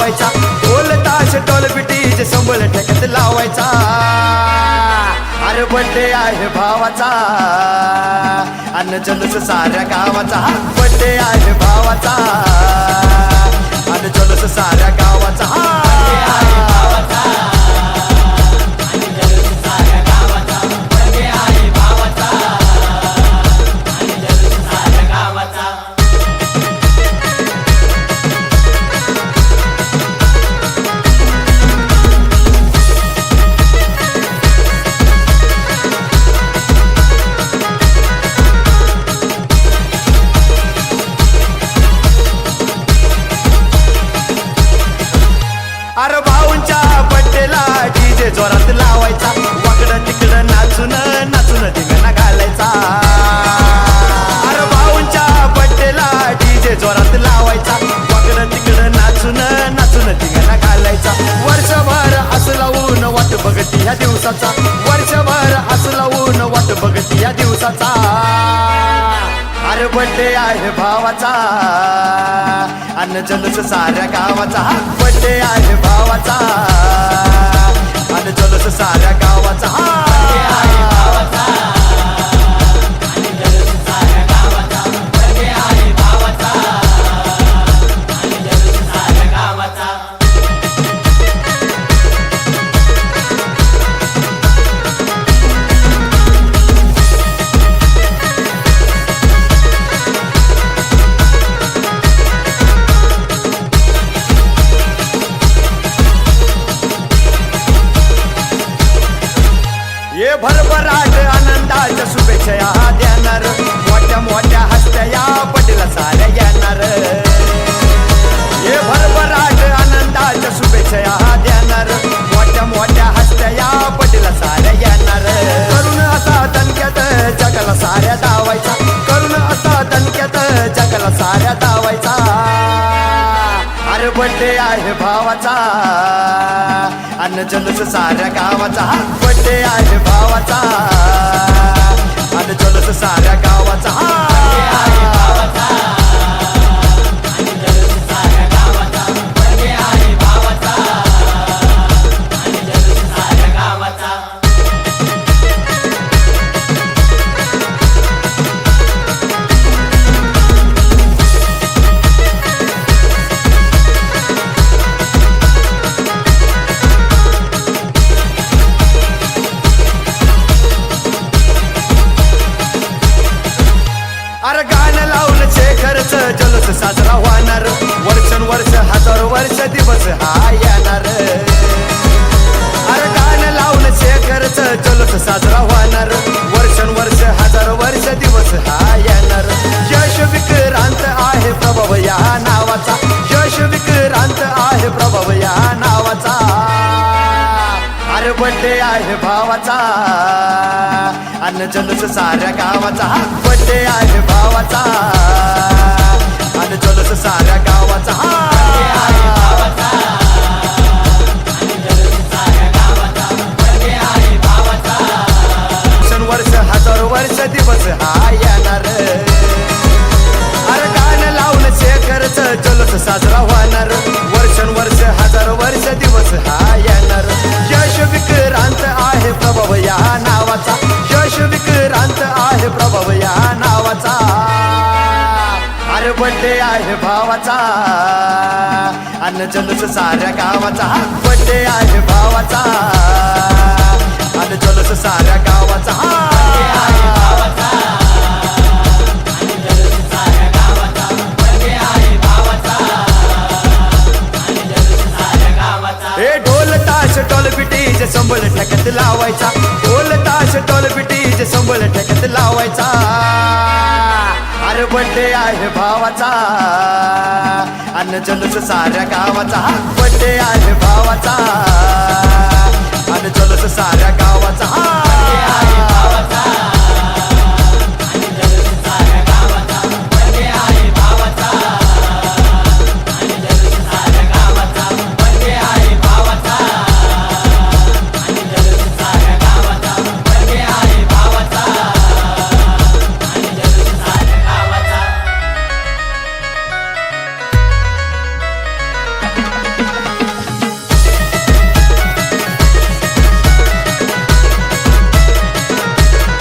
लावायचा ढोल ताश टोल बिटीचे संबळ ठेक्यात लावायचा अरे बर्थडे आहे भावाचा अन्न जल्लोष साऱ्या गावाचा बर्थडे आहे भावाचा अन्न जल्लोष साऱ्या गावाचा अरे भाऊंच्या बड्डेला डीजे जोरात लावायचा वाकडं तिकडं नाचून नाचून धिंगाणा घालायचा अरे भाऊंच्या बड्डेला डीजे जोरात लावायचा वाकडं तिकडं नाचून नाचून धिंगाणा घालायचा वर्षभर असं लावून वाट बघती ह्या दिवसाचा वर्षभर असं लावून वाट बघती ह्या दिवसाचा अरे बर्थडे आहे भावाचा अन्न जल्लोष साऱ्या गावाचा बर्थडे आहे भावाचा अन्न जल्लोष साऱ्या गावाचा ये भरभराट आनंदाच्या शुभेच्छा या देणार मोठ्या मोठ्या हस्त्या या बड्डेला साऱ्या येणार ये भरभराट आनंदाच्या शुभेच्छा या देणार मोठ्या मोठ्या हस्त्या या बड्डेला साऱ्या येणार करून असा दणक्यात जगाला साऱ्या दावायचा करून असा दणक्यात जगाला साऱ्या दावायचा अरे बर्थडे आहे भावाचा अन्न जल्लोष साऱ्या गावाचा बर्थडे आहे भावाचा अन्न जल्लोष साऱ्या गावाचा अरे गाणं लावून शेखरच जल्लोष साजरा होणार वर्षानुवर्ष हजारो वर्ष दिवस हा येणार अरे गाणं लावून शेखरच जल्लोष साजरा होणार वर्षानुवर्ष हजारो वर्ष दिवस हा येणार यश विक्रांत आहे प्रभाव या नावाचा यश विक्रांत आहे प्रभाव या नावाचा अरे बर्थडे आहे भावाचा अन्न जल्लोष साऱ्या गावाचा बर्थडे आहे भावाचा अन्न जल्लोष साऱ्या गावाचा वर्ष हजारो वर्ष दिवस हा येणार अरे गाणं लावून शेखरच जल्लोष साजरा होणार वर्षानुवर्ष हजारो वर्ष दिवस हा येणार यश विक्रांत आहे प्रभाव या नावाचा यश विक्रांत आहे प्रभाव या नावाचा अरे बर्थडे आहे भावाचा अन्न जल्लोष साऱ्या गावाचा बर्थडे आहे भावाचा अन्न जल्लोष साऱ्या गावाचा ढोल ताश टोल बिटीचे संबळ ठेक्यात लावायचा ढोल ताश टोल बिटीचे संबळ ठेक्यात लावायचा अरे बर्थडे आहे भावाचा अन्न जल्लोष साऱ्या गावाचा बर्थडे आहे भावाचा अन्न जल्लोष साऱ्या गावाचा